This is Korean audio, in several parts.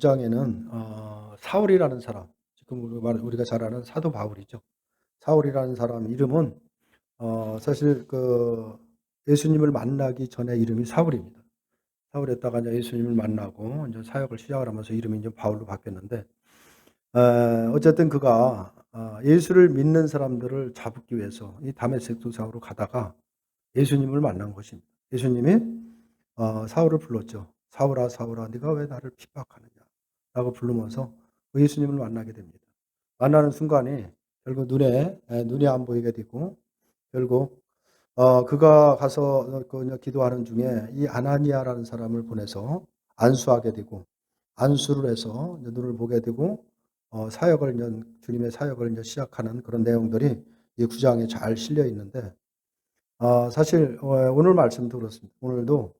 9장에는 사울이라는 사람, 지금 우리가 잘 아는 사도 바울이죠. 사울이라는 사람 이름은 사실 예수님을 만나기 전에 이름이 사울입니다. 사울했다가 이제 예수님을 만나고 이제 사역을 시작을 하면서 이름이 이제 바울로 바뀌었는데, 어쨌든 그가 예수를 믿는 사람들을 잡기 위해서 이 다메섹 도상으로 가다가 예수님을 만난 것입니다. 예수님이 사울을 불렀죠. 사울아, 사울아, 네가 왜 나를 핍박하느냐? 라고 부르면서 예수님을 만나게 됩니다. 만나는 순간에 결국 눈이 안 보이게 되고, 결국 그가 가서 기도하는 중에 이 아나니아라는 사람을 보내서 안수하게 되고, 안수를 해서 눈을 보게 되고, 주님의 사역을 시작하는 그런 내용들이 이 9장에 잘 실려 있는데, 사실 오늘 말씀도 그렇습니다. 오늘도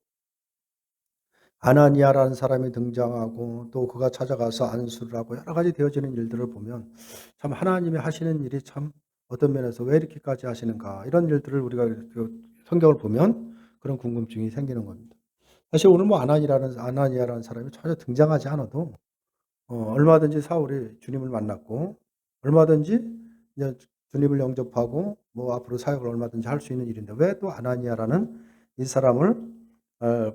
아나니아라는 사람이 등장하고 또 그가 찾아가서 안수를 하고 여러 가지 되어지는 일들을 보면 참 하나님이 하시는 일이 참 어떤 면에서 왜 이렇게까지 하시는가, 이런 일들을 우리가 성경을 보면 그런 궁금증이 생기는 겁니다. 사실 오늘 아나니아라는 사람이 전혀 등장하지 않아도 얼마든지 사울이 주님을 만났고 얼마든지 이제 주님을 영접하고 뭐 앞으로 사역을 얼마든지 할 수 있는 일인데, 왜 또 아나니아라는 이 사람을 어,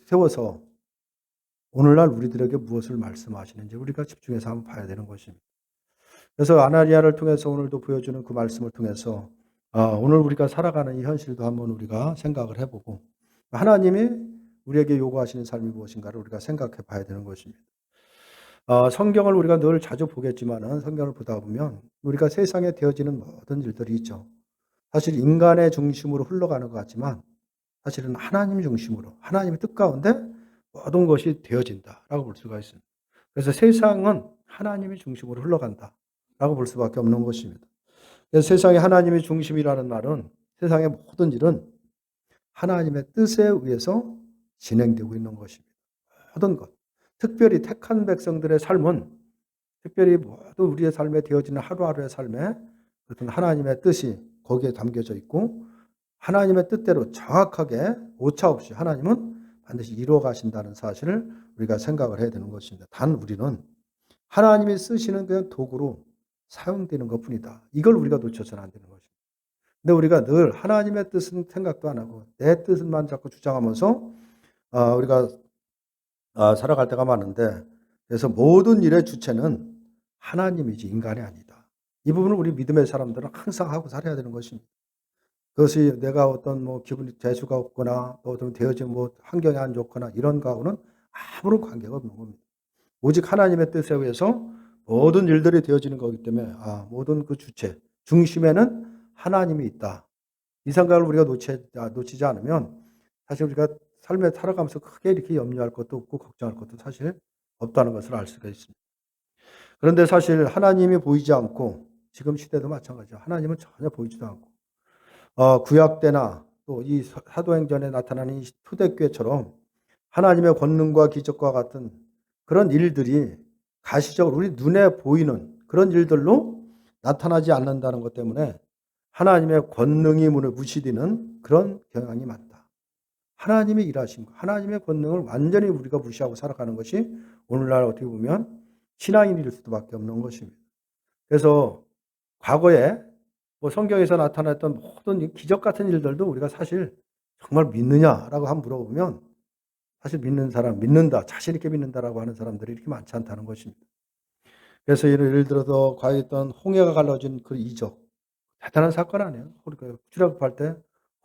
세워서 오늘날 우리들에게 무엇을 말씀하시는지 우리가 집중해서 한번 봐야 되는 것입니다. 그래서 아나니아를 통해서 오늘도 보여주는 그 말씀을 통해서 오늘 우리가 살아가는 이 현실도 한번 우리가 생각을 해보고, 하나님이 우리에게 요구하시는 삶이 무엇인가를 우리가 생각해 봐야 되는 것입니다. 성경을 우리가 늘 자주 보겠지만은 성경을 보다 보면 우리가 세상에 되어지는 모든 일들이 있죠. 사실 인간의 중심으로 흘러가는 것 같지만 사실은 하나님 중심으로, 하나님의 뜻 가운데 모든 것이 되어진다라고 볼 수가 있습니다. 그래서 세상은 하나님의 중심으로 흘러간다라고 볼 수밖에 없는 것입니다. 그래서 세상에 하나님의 중심이라는 말은 세상의 모든 일은 하나님의 뜻에 의해서 진행되고 있는 것입니다. 모든 것. 특별히 택한 백성들의 삶은, 특별히 모두 우리의 삶에 되어지는 하루하루의 삶에 어떤 하나님의 뜻이 거기에 담겨져 있고, 하나님의 뜻대로 정확하게 오차없이 하나님은 반드시 이루어 가신다는 사실을 우리가 생각을 해야 되는 것입니다. 단 우리는 하나님이 쓰시는 그냥 도구로 사용되는 것뿐이다. 이걸 우리가 놓쳐서는 안 되는 것입니다. 근데 우리가 늘 하나님의 뜻은 생각도 안 하고 내 뜻만 자꾸 주장하면서 우리가 살아갈 때가 많은데, 그래서 모든 일의 주체는 하나님이지 인간이 아니다. 이 부분을 우리 믿음의 사람들은 항상 하고 살아야 되는 것입니다. 그것이 내가 어떤 기분이 재수가 없거나 또 어떤 되어진 환경이 안 좋거나 이런 거하고는 아무런 관계가 없는 겁니다. 오직 하나님의 뜻에 의해서 모든 일들이 되어지는 거기 때문에 모든 그 주체 중심에는 하나님이 있다. 이 생각을 우리가 놓치지 않으면 사실 우리가 삶에 살아가면서 크게 이렇게 염려할 것도 없고 걱정할 것도 사실 없다는 것을 알 수가 있습니다. 그런데 사실 하나님이 보이지 않고, 지금 시대도 마찬가지죠. 하나님은 전혀 보이지도 않고, 구약 때나 또 이 사도행전에 나타나는 이 초대교회처럼 하나님의 권능과 기적과 같은 그런 일들이 가시적으로 우리 눈에 보이는 그런 일들로 나타나지 않는다는 것 때문에 하나님의 권능이 무시되는 그런 경향이 많다. 하나님의 일하신 것, 하나님의 권능을 완전히 우리가 무시하고 살아가는 것이 오늘날 어떻게 보면 신앙인일 수밖에 없는 것입니다. 그래서 과거에 성경에서 나타났던 모든 기적 같은 일들도 우리가 사실 정말 믿느냐라고 한번 물어보면 사실 믿는 사람, 믿는다, 자신 있게 믿는다라고 하는 사람들이 이렇게 많지 않다는 것입니다. 그래서 예를 들어서 과거했던 홍해가 갈라진 그 이적, 대단한 사건 아니에요. 그러니까 출애굽할 때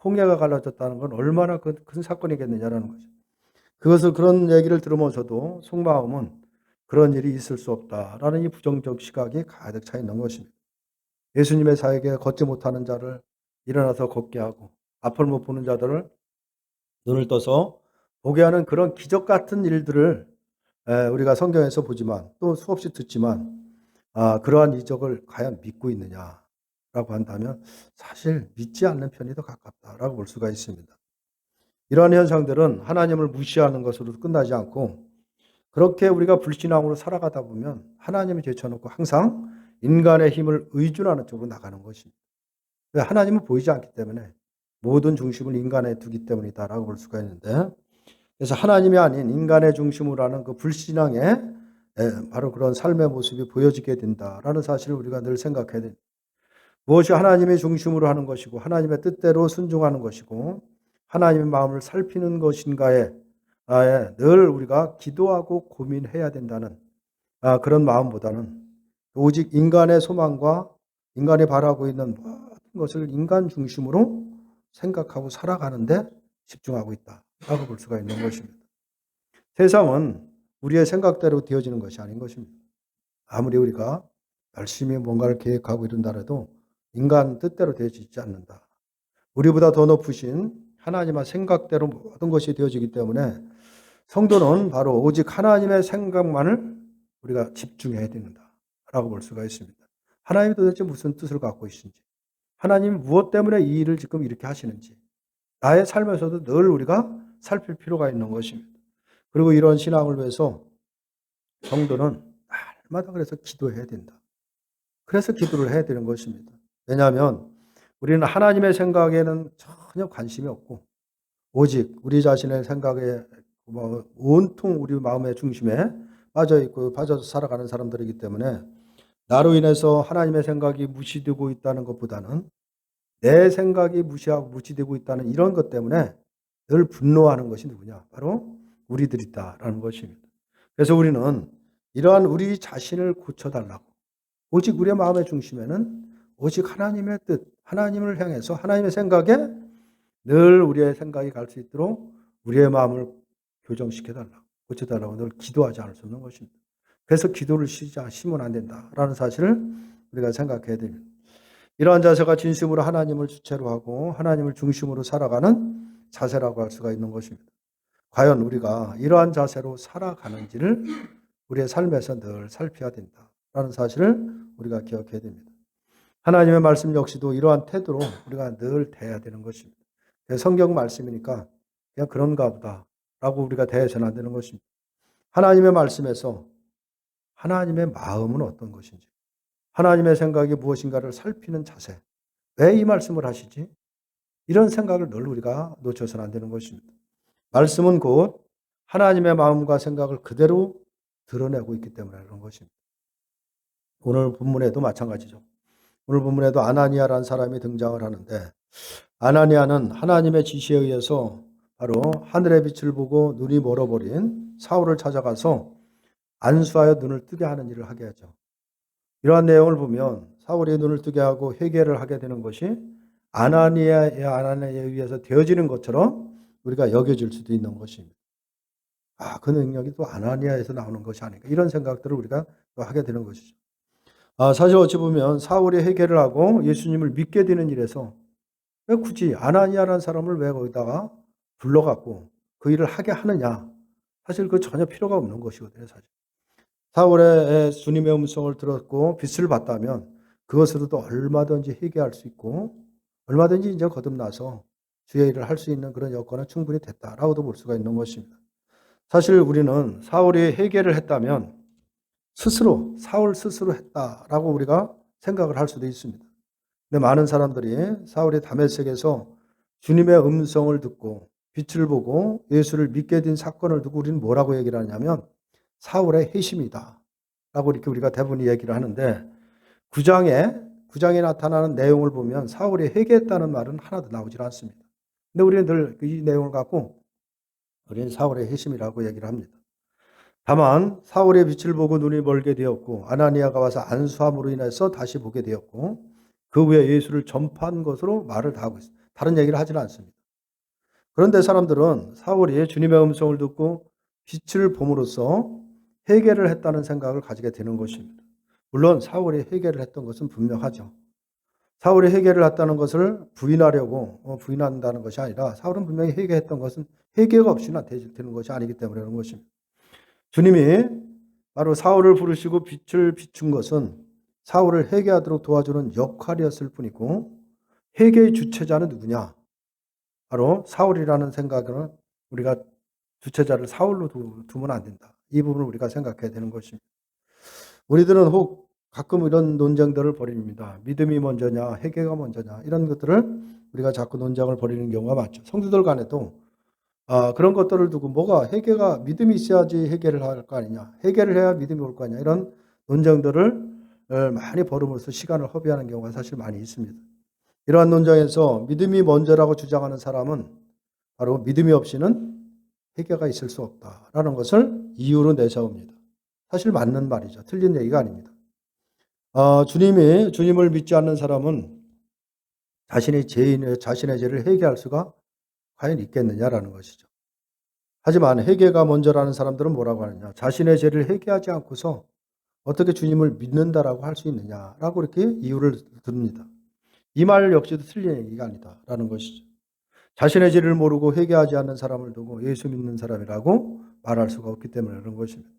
홍해가 갈라졌다는 건 얼마나 큰 사건이겠느냐라는 거죠. 그런 얘기를 들으면서도 속마음은 그런 일이 있을 수 없다라는 이 부정적 시각이 가득 차 있는 것입니다. 예수님의 사역에 걷지 못하는 자를 일어나서 걷게 하고, 앞을 못 보는 자들을 눈을 떠서 보게 하는 그런 기적 같은 일들을 우리가 성경에서 보지만 또 수없이 듣지만, 그러한 이적을 과연 믿고 있느냐라고 한다면 사실 믿지 않는 편이 더 가깝다라고 볼 수가 있습니다. 이러한 현상들은 하나님을 무시하는 것으로 끝나지 않고, 그렇게 우리가 불신앙으로 살아가다 보면 하나님을 제쳐놓고 항상 인간의 힘을 의존하는 쪽으로 나가는 것입니다. 하나님은 보이지 않기 때문에 모든 중심을 인간에 두기 때문이다라고 볼 수가 있는데, 그래서 하나님이 아닌 인간의 중심으로 하는 그 불신앙의 바로 그런 삶의 모습이 보여지게 된다라는 사실을 우리가 늘 생각해야 됩니다. 무엇이 하나님의 중심으로 하는 것이고 하나님의 뜻대로 순종하는 것이고 하나님의 마음을 살피는 것인가에 늘 우리가 기도하고 고민해야 된다는 그런 마음보다는 오직 인간의 소망과 인간이 바라고 있는 모든 것을 인간 중심으로 생각하고 살아가는데 집중하고 있다라고 볼 수가 있는 것입니다. 세상은 우리의 생각대로 되어지는 것이 아닌 것입니다. 아무리 우리가 열심히 뭔가를 계획하고 이런다 해도 인간 뜻대로 되어지지 않는다. 우리보다 더 높으신 하나님의 생각대로 모든 것이 되어지기 때문에 성도는 바로 오직 하나님의 생각만을 우리가 집중해야 된다라고 볼 수가 있습니다. 하나님이 도대체 무슨 뜻을 갖고 있는지, 하나님 무엇 때문에 이 일을 지금 이렇게 하시는지, 나의 삶에서도 늘 우리가 살필 필요가 있는 것입니다. 그리고 이런 신앙을 위해서 성도는 날마다 그래서 기도해야 된다. 그래서 기도를 해야 되는 것입니다. 왜냐하면 우리는 하나님의 생각에는 전혀 관심이 없고 오직 우리 자신의 생각에 온통 우리 마음의 중심에 빠져서 살아가는 사람들이기 때문에 나로 인해서 하나님의 생각이 무시되고 있다는 것보다는 내 생각이 무시되고 있다는 이런 것 때문에 늘 분노하는 것이 누구냐? 바로 우리들이다라는 것입니다. 그래서 우리는 이러한 우리 자신을 고쳐달라고 오직 우리의 마음의 중심에는 오직 하나님의 뜻, 하나님을 향해서 하나님의 생각에 늘 우리의 생각이 갈 수 있도록 우리의 마음을 교정시켜달라고, 고쳐달라고 늘 기도하지 않을 수 없는 것입니다. 그래서 기도를 쉬면 안 된다라는 사실을 우리가 생각해야 됩니다. 이러한 자세가 진심으로 하나님을 주체로 하고 하나님을 중심으로 살아가는 자세라고 할 수가 있는 것입니다. 과연 우리가 이러한 자세로 살아가는지를 우리의 삶에서 늘 살펴야 된다라는 사실을 우리가 기억해야 됩니다. 하나님의 말씀 역시도 이러한 태도로 우리가 늘 대해야 되는 것입니다. 성경 말씀이니까 그냥 그런가 보다라고 우리가 대해서는 안 되는 것입니다. 하나님의 말씀에서 하나님의 마음은 어떤 것인지, 하나님의 생각이 무엇인가를 살피는 자세, 왜 이 말씀을 하시지? 이런 생각을 늘 우리가 놓쳐서는 안 되는 것입니다. 말씀은 곧 하나님의 마음과 생각을 그대로 드러내고 있기 때문에 그런 것입니다. 오늘 본문에도 마찬가지죠. 오늘 본문에도 아나니아라는 사람이 등장을 하는데 아나니아는 하나님의 지시에 의해서 바로 하늘의 빛을 보고 눈이 멀어버린 사울을 찾아가서 안수하여 눈을 뜨게 하는 일을 하게 하죠. 이러한 내용을 보면 사울이 눈을 뜨게 하고 회개를 하게 되는 것이 아나니아에 의해서 되어지는 것처럼 우리가 여겨질 수도 있는 것입니다. 그 능력이 또 아나니아에서 나오는 것이 아닌가 이런 생각들을 우리가 또 하게 되는 것이죠. 사실 어찌 보면 사울이 회개를 하고 예수님을 믿게 되는 일에서 왜 굳이 아나니아라는 사람을 왜 거기다가 불러갖고 그 일을 하게 하느냐. 사실 그 전혀 필요가 없는 것이거든요. 사실. 사울의 주님의 음성을 들었고 빛을 봤다면 그것으로도 얼마든지 회개할 수 있고 얼마든지 이제 거듭나서 주의 일을 할 수 있는 그런 여건은 충분히 됐다라고도 볼 수가 있는 것입니다. 사실 우리는 사울이 회개를 했다면 사울 스스로 했다라고 우리가 생각을 할 수도 있습니다. 근데 많은 사람들이 사울이 다메섹에서 주님의 음성을 듣고 빛을 보고 예수를 믿게 된 사건을 두고 우리는 뭐라고 얘기를 하냐면 사울의 회심이다 라고 이렇게 우리가 대부분 얘기를 하는데 9장에 나타나는 내용을 보면 사울이 회개했다는 말은 하나도 나오질 않습니다. 근데 우리는 늘 이 내용을 갖고 우리는 사울의 회심이라고 얘기를 합니다. 다만 사울의 빛을 보고 눈이 멀게 되었고 아나니아가 와서 안수함으로 인해서 다시 보게 되었고 그 후에 예수를 전파한 것으로 말을 다 하고 있습니다. 다른 얘기를 하지는 않습니다. 그런데 사람들은 사울이 주님의 음성을 듣고 빛을 봄으로써 회개를 했다는 생각을 가지게 되는 것입니다. 물론 사울이 회개를 했던 것은 분명하죠. 사울이 회개를 했다는 것을 부인하려고 부인한다는 것이 아니라 사울은 분명히 회개했던 것은 회개가 없이는 되는 것이 아니기 때문에 그런 것입니다. 주님이 바로 사울을 부르시고 빛을 비춘 것은 사울을 회개하도록 도와주는 역할이었을 뿐이고 회개의 주체자는 누구냐? 바로 사울이라는 생각은 우리가 주체자를 사울로 두면 안 된다. 이 부분을 우리가 생각해야 되는 것입니다. 우리들은 혹 가끔 이런 논쟁들을 벌입니다. 믿음이 먼저냐, 회개가 먼저냐 이런 것들을 우리가 자꾸 논쟁을 벌이는 경우가 많죠. 성도들 간에도 그런 것들을 두고 뭐가 회개가 믿음이 있어야지 회개를 할 거 아니냐. 회개를 해야 믿음이 올 거 아니냐. 이런 논쟁들을 많이 벌임으로써 시간을 허비하는 경우가 사실 많이 있습니다. 이러한 논쟁에서 믿음이 먼저라고 주장하는 사람은 바로 믿음이 없이는 회개가 있을 수 없다라는 것을 이유로 내세웁니다. 사실 맞는 말이죠. 틀린 얘기가 아닙니다. 주님을 믿지 않는 사람은 자신의 죄를 회개할 수가 과연 있겠느냐라는 것이죠. 하지만 회개가 먼저라는 사람들은 뭐라고 하느냐. 자신의 죄를 회개하지 않고서 어떻게 주님을 믿는다라고 할 수 있느냐라고 이렇게 이유를 듭니다. 이 말 역시도 틀린 얘기가 아니다라는 것이죠. 자신의 죄를 모르고 회개하지 않는 사람을 두고 예수 믿는 사람이라고 말할 수가 없기 때문에 그런 것입니다.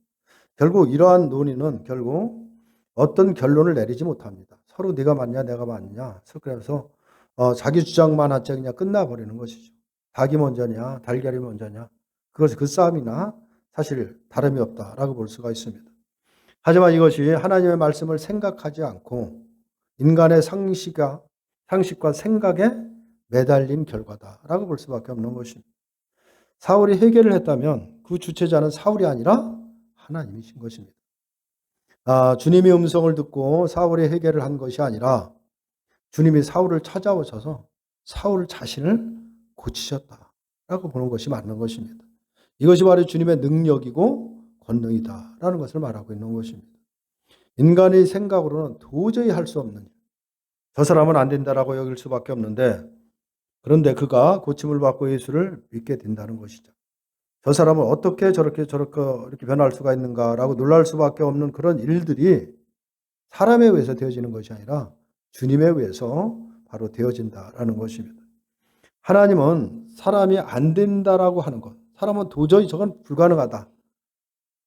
결국 이러한 논의는 결국 어떤 결론을 내리지 못합니다. 서로 네가 맞냐 내가 맞냐. 그래서 자기 주장만 하자 그냥 끝나버리는 것이죠. 닭이 먼저냐 달걀이 먼저냐. 그것이 그 싸움이나 사실 다름이 없다라고 볼 수가 있습니다. 하지만 이것이 하나님의 말씀을 생각하지 않고 인간의 상식과 생각에 매달린 결과다라고 볼 수밖에 없는 것입니다. 사울이 회개를 했다면 그 주체자는 사울이 아니라 하나님이신 것입니다. 주님의 음성을 듣고 사울이 회개를 한 것이 아니라 주님이 사울을 찾아오셔서 사울 자신을 고치셨다라고 보는 것이 맞는 것입니다. 이것이 바로 주님의 능력이고 권능이다라는 것을 말하고 있는 것입니다. 인간의 생각으로는 도저히 할 수 없는 일. 저 사람은 안 된다라고 여길 수밖에 없는데 그런데 그가 고침을 받고 예수를 믿게 된다는 것이죠. 저 사람은 어떻게 저렇게 이렇게 변할 수가 있는가라고 놀랄 수밖에 없는 그런 일들이 사람에 의해서 되어지는 것이 아니라 주님에 의해서 바로 되어진다라는 것입니다. 하나님은 사람이 안 된다라고 하는 것, 사람은 도저히 저건 불가능하다,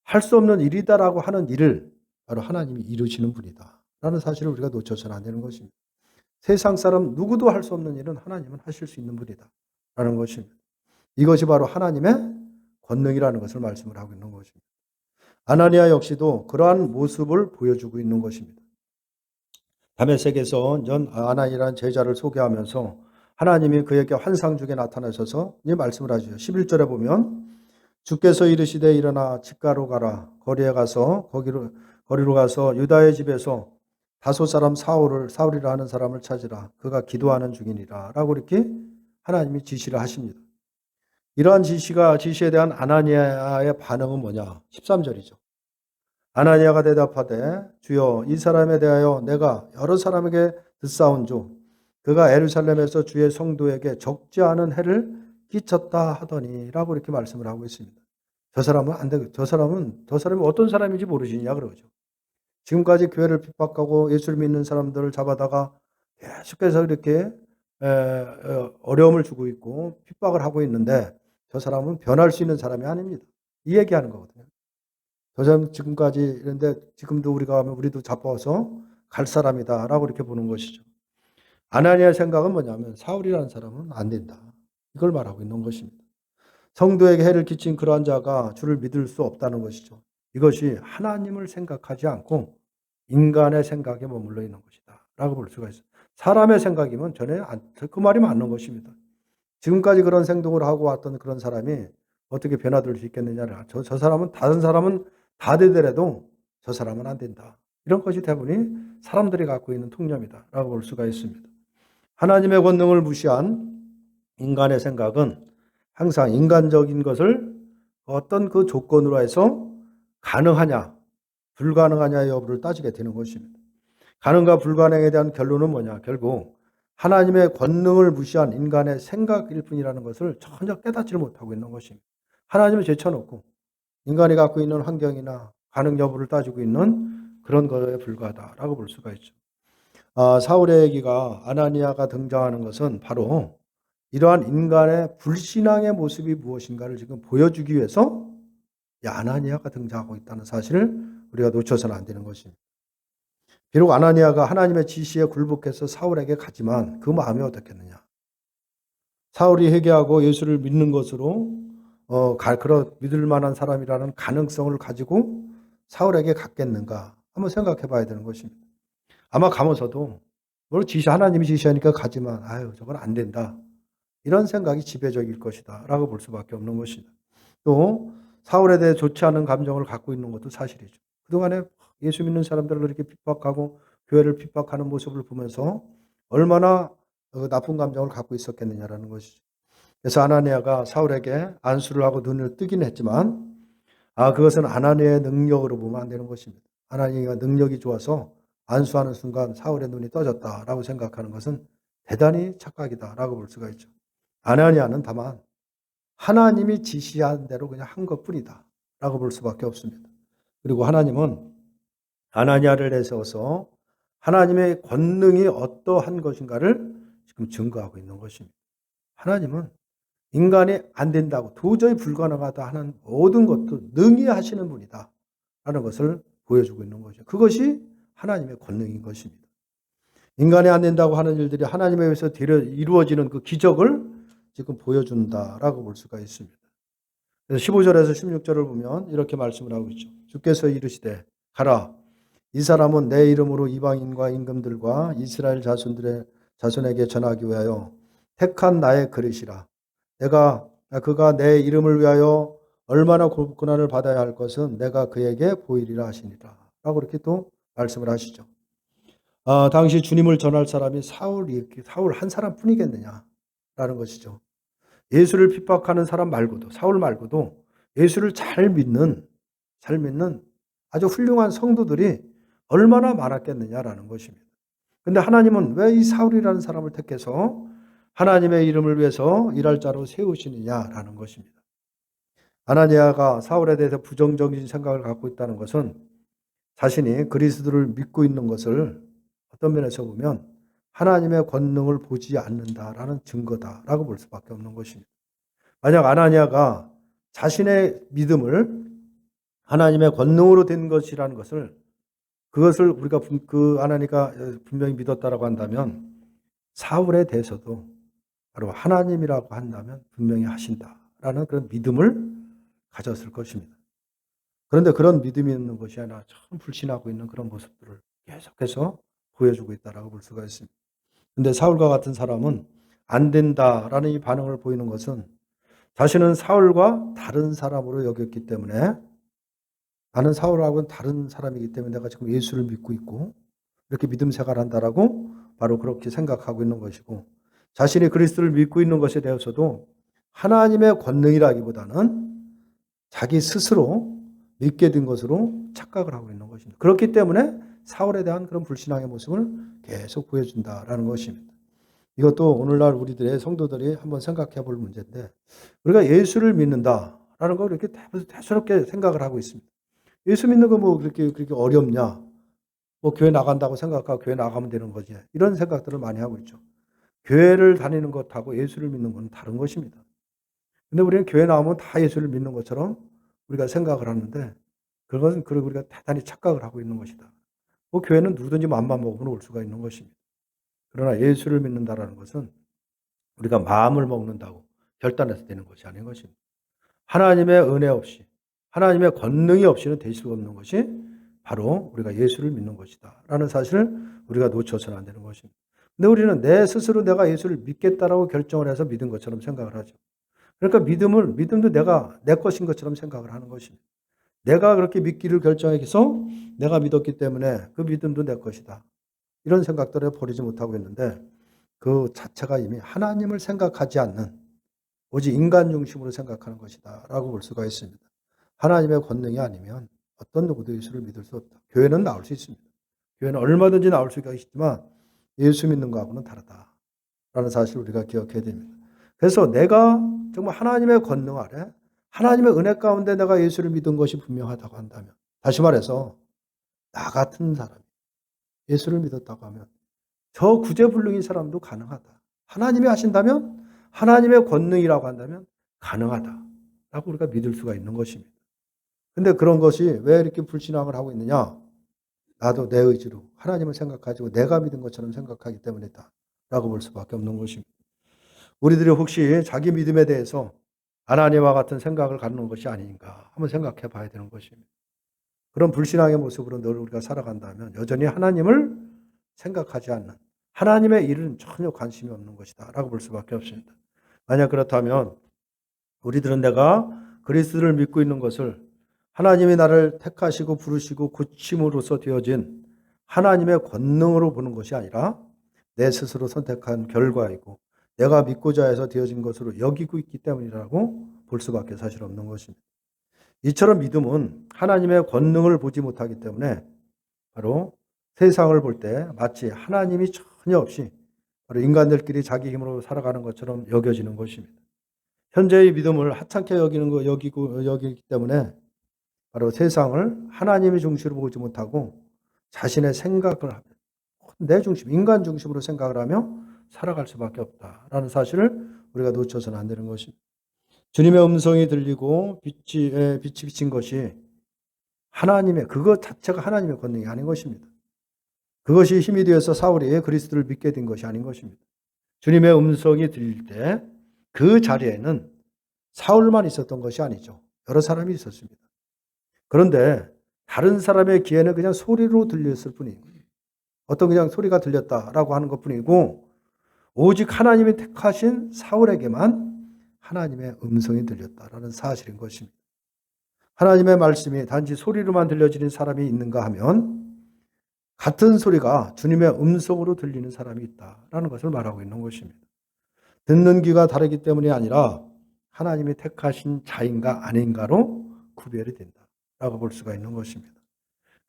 할 수 없는 일이다라고 하는 일을 바로 하나님이 이루시는 분이다 라는 사실을 우리가 놓쳐서는 안 되는 것입니다. 세상 사람 누구도 할 수 없는 일은 하나님은 하실 수 있는 분이다 라는 것입니다. 이것이 바로 하나님의 권능이라는 것을 말씀을 하고 있는 것입니다. 아나니아 역시도 그러한 모습을 보여주고 있는 것입니다. 다메섹에서 아나니아라는 제자를 소개하면서 하나님이 그에게 환상 중에 나타나셔서 이 말씀을 하시죠. 11절에 보면 주께서 이르시되 일어나 집가로 가라. 거리로 가서 유다의 집에서 다소 사람 사울이라 하는 사람을 찾으라. 그가 기도하는 중이니라. 라고 이렇게 하나님이 지시를 하십니다. 이러한 지시에 대한 아나니아의 반응은 뭐냐? 13절이죠. 아나니아가 대답하되 주여 이 사람에 대하여 내가 여러 사람에게 듣사온즉 그가 예루살렘에서 주의 성도에게 적지 않은 해를 끼쳤다 하더니라고 이렇게 말씀을 하고 있습니다. 저 사람은 안 되고 저 사람이 어떤 사람인지 모르시냐 그러죠. 지금까지 교회를 핍박하고 예수를 믿는 사람들을 잡아다가 계속해서 이렇게 어려움을 주고 있고 핍박을 하고 있는데 저 사람은 변할 수 있는 사람이 아닙니다. 이 얘기하는 거거든요. 저 사람 지금까지 이런데 지금도 우리가 하면 우리도 잡아서 갈 사람이다라고 이렇게 보는 것이죠. 아나니아의 생각은 뭐냐면 사울이라는 사람은 안 된다. 이걸 말하고 있는 것입니다. 성도에게 해를 끼친 그러한 자가 주를 믿을 수 없다는 것이죠. 이것이 하나님을 생각하지 않고 인간의 생각에 머물러 있는 것이다 라고 볼 수가 있어요. 사람의 생각이면 전혀 그 말이 맞는 것입니다. 지금까지 그런 행동을 하고 왔던 그런 사람이 어떻게 변화될 수 있겠느냐를 저 사람은 다른 사람은 다 되더라도 저 사람은 안 된다. 이런 것이 대부분이 사람들이 갖고 있는 통념이다 라고 볼 수가 있습니다. 하나님의 권능을 무시한 인간의 생각은 항상 인간적인 것을 어떤 그 조건으로 해서 가능하냐 불가능하냐의 여부를 따지게 되는 것입니다. 가능과 불가능에 대한 결론은 뭐냐? 결국 하나님의 권능을 무시한 인간의 생각일 뿐이라는 것을 전혀 깨닫지를 못하고 있는 것입니다. 하나님을 제쳐놓고 인간이 갖고 있는 환경이나 가능 여부를 따지고 있는 그런 것에 불과하다라고 볼 수가 있죠. 사울의 얘기가 아나니아가 등장하는 것은 바로 이러한 인간의 불신앙의 모습이 무엇인가를 지금 보여주기 위해서 아나니아가 등장하고 있다는 사실을 우리가 놓쳐서는 안 되는 것입니다. 비록 아나니아가 하나님의 지시에 굴복해서 사울에게 가지만 그 마음이 어떻겠느냐. 사울이 회개하고 예수를 믿는 것으로 그런 믿을 만한 사람이라는 가능성을 가지고 사울에게 갔겠는가 한번 생각해 봐야 되는 것입니다. 아마 가면서도 하나님이 지시하니까 가지만 저건 안 된다. 이런 생각이 지배적일 것이다 라고 볼 수밖에 없는 것입니다. 또 사울에 대해 좋지 않은 감정을 갖고 있는 것도 사실이죠. 그동안에 예수 믿는 사람들을 그렇게 핍박하고 교회를 핍박하는 모습을 보면서 얼마나 나쁜 감정을 갖고 있었겠느냐라는 것이죠. 그래서 아나니아가 사울에게 안수를 하고 눈을 뜨긴 했지만 그것은 아나니아의 능력으로 보면 안 되는 것입니다. 아나니아가 능력이 좋아서 안수하는 순간 사울의 눈이 떠졌다라고 생각하는 것은 대단히 착각이다라고 볼 수가 있죠. 아나니아는 다만 하나님이 지시한 대로 그냥 한 것뿐이다 라고 볼 수밖에 없습니다. 그리고 하나님은 아나니아를 내세워서 하나님의 권능이 어떠한 것인가를 지금 증거하고 있는 것입니다. 하나님은 인간이 안 된다고 도저히 불가능하다 하는 모든 것도 능히 하시는 분이다 라는 것을 보여주고 있는 거죠. 그것이 하나님의 권능인 것입니다. 인간이 안 된다고 하는 일들이 하나님에 의해서 이루어지는 그 기적을 지금 보여준다라고 볼 수가 있습니다. 그래서 15절에서 16절을 보면 이렇게 말씀을 하고 있죠. 주께서 이르시되 가라. 이 사람은 내 이름으로 이방인과 임금들과 이스라엘 자손에게 전하기 위하여 택한 나의 그릇이라. 그가 내 이름을 위하여 얼마나 고난을 받아야 할 것은 내가 그에게 보이리라 하시니라. 라고 이렇게 또 말씀을 하시죠. 당시 주님을 전할 사람이 사울 한 사람뿐이겠느냐라는 것이죠. 예수를 핍박하는 사람 말고도 사울 말고도 예수를 잘 믿는 아주 훌륭한 성도들이 얼마나 많았겠느냐라는 것입니다. 그런데 하나님은 왜 이 사울이라는 사람을 택해서 하나님의 이름을 위해서 일할 자로 세우시느냐라는 것입니다. 아나니아가 사울에 대해서 부정적인 생각을 갖고 있다는 것은 자신이 그리스도를 믿고 있는 것을 어떤 면에서 보면 하나님의 권능을 보지 않는다라는 증거다라고 볼 수밖에 없는 것입니다. 만약 아나니아가 자신의 믿음을 하나님의 권능으로 된 것이라는 그것을 우리가 그 아나니아가 분명히 믿었다라고 한다면 사울에 대해서도 바로 하나님이라고 한다면 분명히 하신다라는 그런 믿음을 가졌을 것입니다. 그런데 그런 믿음이 있는 것이 아니라 참 불신하고 있는 그런 모습들을 계속해서 보여주고 있다라고 볼 수가 있습니다. 그런데 사울과 같은 사람은 안 된다라는 이 반응을 보이는 것은 자신은 사울과 다른 사람으로 여겼기 때문에 나는 사울하고는 다른 사람이기 때문에 내가 지금 예수를 믿고 있고 이렇게 믿음 생활한다라고 바로 그렇게 생각하고 있는 것이고 자신이 그리스도를 믿고 있는 것에 대해서도 하나님의 권능이라기보다는 자기 스스로 믿게 된 것으로 착각을 하고 있는 것입니다. 그렇기 때문에 사울에 대한 그런 불신앙의 모습을 계속 보여준다라는 것입니다. 이것도 오늘날 우리들의 성도들이 한번 생각해 볼 문제인데 우리가 예수를 믿는다라는 걸 이렇게 대수롭게 생각을 하고 있습니다. 예수 믿는 거 뭐 그렇게 어렵냐? 뭐 교회 나간다고 생각하고 교회 나가면 되는 거지. 이런 생각들을 많이 하고 있죠. 교회를 다니는 것하고 예수를 믿는 건 다른 것입니다. 근데 우리는 교회 나오면 다 예수를 믿는 것처럼 우리가 생각을 하는데 그것은 우리가 대단히 착각을 하고 있는 것이다. 뭐 교회는 누구든지 맘만 먹으면 올 수가 있는 것입니다. 그러나 예수를 믿는다라는 것은 우리가 마음을 먹는다고 결단해서 되는 것이 아닌 것입니다. 하나님의 은혜 없이 하나님의 권능이 없이는 될 수 없는 것이 바로 우리가 예수를 믿는 것이다 라는 사실을 우리가 놓쳐서는 안 되는 것입니다. 근데 우리는 내 스스로 내가 예수를 믿겠다라고 결정을 해서 믿은 것처럼 생각을 하죠. 그러니까 믿음도 내가 내 것인 것처럼 생각을 하는 것입니다. 내가 그렇게 믿기를 결정해서 내가 믿었기 때문에 그 믿음도 내 것이다. 이런 생각들을 버리지 못하고 있는데 그 자체가 이미 하나님을 생각하지 않는 오직 인간 중심으로 생각하는 것이다 라고 볼 수가 있습니다. 하나님의 권능이 아니면 어떤 누구도 예수를 믿을 수 없다. 교회는 나올 수 있습니다. 교회는 얼마든지 나올 수가 있지만 예수 믿는 것하고는 다르다라는 사실을 우리가 기억해야 됩니다. 그래서 내가 정말 하나님의 권능 아래 하나님의 은혜 가운데 내가 예수를 믿은 것이 분명하다고 한다면 다시 말해서 나 같은 사람이 예수를 믿었다고 하면 저 구제불능인 사람도 가능하다. 하나님이 하신다면 하나님의 권능이라고 한다면 가능하다라고 우리가 믿을 수가 있는 것입니다. 근데 그런 것이 왜 이렇게 불신앙을 하고 있느냐? 나도 내 의지로 하나님을 생각하고 내가 믿은 것처럼 생각하기 때문이다 라고 볼 수밖에 없는 것입니다. 우리들이 혹시 자기 믿음에 대해서 하나님과 같은 생각을 갖는 것이 아닌가 한번 생각해 봐야 되는 것입니다. 그런 불신앙의 모습으로 늘 우리가 살아간다면 여전히 하나님을 생각하지 않는 하나님의 일은 전혀 관심이 없는 것이다 라고 볼 수밖에 없습니다. 만약 그렇다면 우리들은 내가 그리스도를 믿고 있는 것을 하나님이 나를 택하시고 부르시고 고침으로써 되어진 하나님의 권능으로 보는 것이 아니라 내 스스로 선택한 결과이고 내가 믿고자 해서 되어진 것으로 여기고 있기 때문이라고 볼 수밖에 사실 없는 것입니다. 이처럼 믿음은 하나님의 권능을 보지 못하기 때문에 바로 세상을 볼 때 마치 하나님이 전혀 없이 바로 인간들끼리 자기 힘으로 살아가는 것처럼 여겨지는 것입니다. 현재의 믿음을 하찮게 여기기 때문에 바로 세상을 하나님의 중심으로 보지 못하고 자신의 생각을 하며 내 중심, 인간 중심으로 생각을 하며 살아갈 수밖에 없다라는 사실을 우리가 놓쳐서는 안 되는 것입니다. 주님의 음성이 들리고 빛이 비친 것이 하나님의 그것 자체가 하나님의 권능이 아닌 것입니다. 그것이 힘이 되어서 사울이 그리스도를 믿게 된 것이 아닌 것입니다. 주님의 음성이 들릴 때 그 자리에는 사울만 있었던 것이 아니죠. 여러 사람이 있었습니다. 그런데 다른 사람의 귀에는 그냥 소리로 들렸을 뿐이에요. 어떤 그냥 소리가 들렸다라고 하는 것뿐이고 오직 하나님이 택하신 사울에게만 하나님의 음성이 들렸다라는 사실인 것입니다. 하나님의 말씀이 단지 소리로만 들려지는 사람이 있는가 하면 같은 소리가 주님의 음성으로 들리는 사람이 있다라는 것을 말하고 있는 것입니다. 듣는 귀가 다르기 때문이 아니라 하나님이 택하신 자인가 아닌가로 구별이 된다라고 볼 수가 있는 것입니다.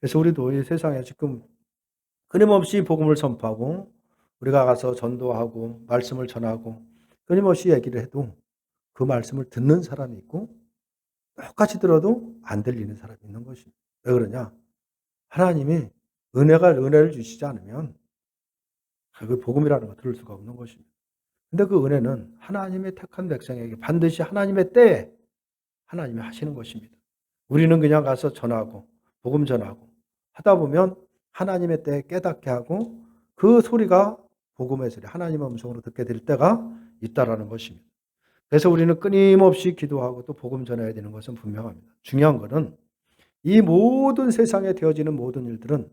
그래서 우리도 이 세상에 지금 끊임없이 복음을 선포하고 우리가 가서 전도하고 말씀을 전하고 끊임없이 얘기를 해도 그 말씀을 듣는 사람이 있고 똑같이 들어도 안 들리는 사람이 있는 것입니다. 왜 그러냐? 하나님이 은혜를 주시지 않으면 그 복음이라는 걸 들을 수가 없는 것입니다. 근데 그 은혜는 하나님의 택한 백성에게 반드시 하나님의 때에 하나님이 하시는 것입니다. 우리는 그냥 가서 전하고 복음 전하고 하다 보면 하나님의 때에 깨닫게 하고 그 소리가 복음의 소리, 하나님의 음성으로 듣게 될 때가 있다라는 것입니다. 그래서 우리는 끊임없이 기도하고 또 복음 전해야 되는 것은 분명합니다. 중요한 것은 이 모든 세상에 되어지는 모든 일들은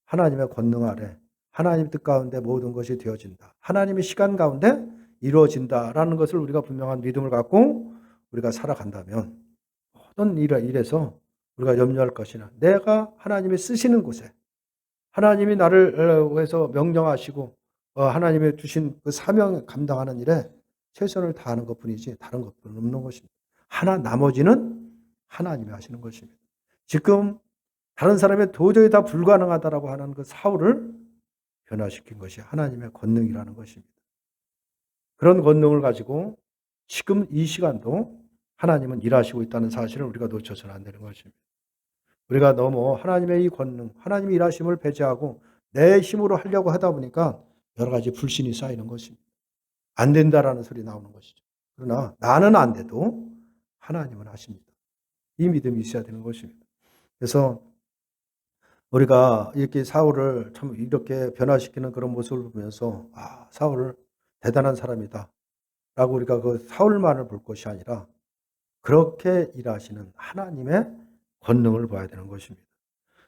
하나님의 권능 아래 하나님 뜻 가운데 모든 것이 되어진다. 하나님의 시간 가운데 이루어진다라는 것을 우리가 분명한 믿음을 갖고 우리가 살아간다면 모든 일에서 우리가 염려할 것이나 내가 하나님이 쓰시는 곳에 하나님이 나를 위해서 명령하시고 하나님의 주신 그 사명 감당하는 일에 최선을 다하는 것뿐이지 다른 것뿐은 없는 것입니다. 나머지는 하나님이 하시는 것입니다. 지금 다른 사람이 도저히 다 불가능하다라고 하는 그 사울을 변화시킨 것이 하나님의 권능이라는 것입니다. 그런 권능을 가지고 지금 이 시간도 하나님은 일하시고 있다는 사실을 우리가 놓쳐서는 안 되는 것입니다. 우리가 너무 하나님의 이 권능, 하나님의 일하심을 배제하고 내 힘으로 하려고 하다 보니까 여러 가지 불신이 쌓이는 것입니다. 안 된다라는 소리 나오는 것이죠. 그러나 나는 안 돼도 하나님은 하십니다. 이 믿음이 있어야 되는 것입니다. 그래서 우리가 이렇게 사울을 참 이렇게 변화시키는 그런 모습을 보면서 사울을 대단한 사람이다 라고 우리가 그 사울만을 볼 것이 아니라 그렇게 일하시는 하나님의 권능을 봐야 되는 것입니다.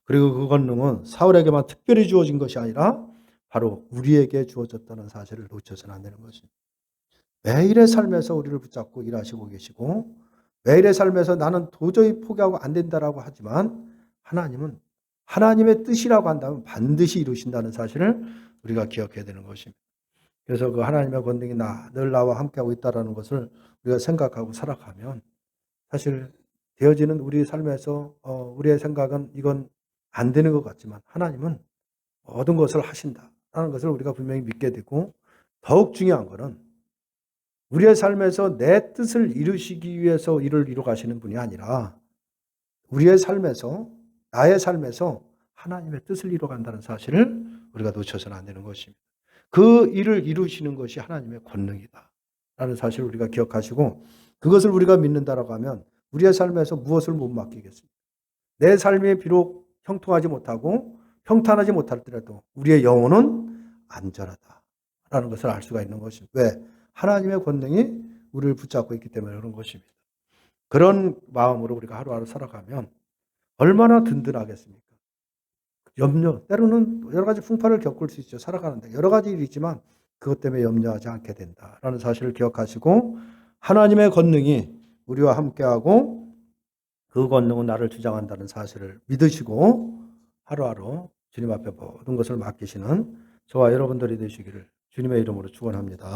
그리고 그 권능은 사울에게만 특별히 주어진 것이 아니라 바로 우리에게 주어졌다는 사실을 놓쳐서는 안 되는 것입니다. 매일의 삶에서 우리를 붙잡고 일하시고 계시고 매일의 삶에서 나는 도저히 포기하고 안 된다라고 하지만 하나님은 하나님의 뜻이라고 한다면 반드시 이루신다는 사실을 우리가 기억해야 되는 것입니다. 그래서 그 하나님의 권능이 늘 나와 함께하고 있다는 것을 우리가 생각하고 살아가면 사실 되어지는 우리 삶에서 우리의 생각은 이건 안 되는 것 같지만 하나님은 모든 것을 하신다라는 것을 우리가 분명히 믿게 되고 더욱 중요한 것은 우리의 삶에서 내 뜻을 이루시기 위해서 일을 이루 가시는 분이 아니라 우리의 삶에서 나의 삶에서 하나님의 뜻을 이루 간다는 사실을 우리가 놓쳐서는 안 되는 것입니다. 그 일을 이루시는 것이 하나님의 권능이다 라는 사실을 우리가 기억하시고 그것을 우리가 믿는다라고 하면 우리의 삶에서 무엇을 못 맡기겠습니까? 내 삶이 비록 형통하지 못하고 평탄하지 못할지라도 우리의 영혼은 안전하다라는 것을 알 수가 있는 것입니다. 왜? 하나님의 권능이 우리를 붙잡고 있기 때문에 그런 것입니다. 그런 마음으로 우리가 하루하루 살아가면 얼마나 든든하겠습니까? 염려, 때로는 여러 가지 풍파를 겪을 수 있죠. 살아가는데 여러 가지 일이 있지만 그것 때문에 염려하지 않게 된다라는 사실을 기억하시고 하나님의 권능이 우리와 함께하고 그 권능은 나를 주장한다는 사실을 믿으시고 하루하루 주님 앞에 모든 것을 맡기시는 저와 여러분들이 되시기를 주님의 이름으로 축원합니다.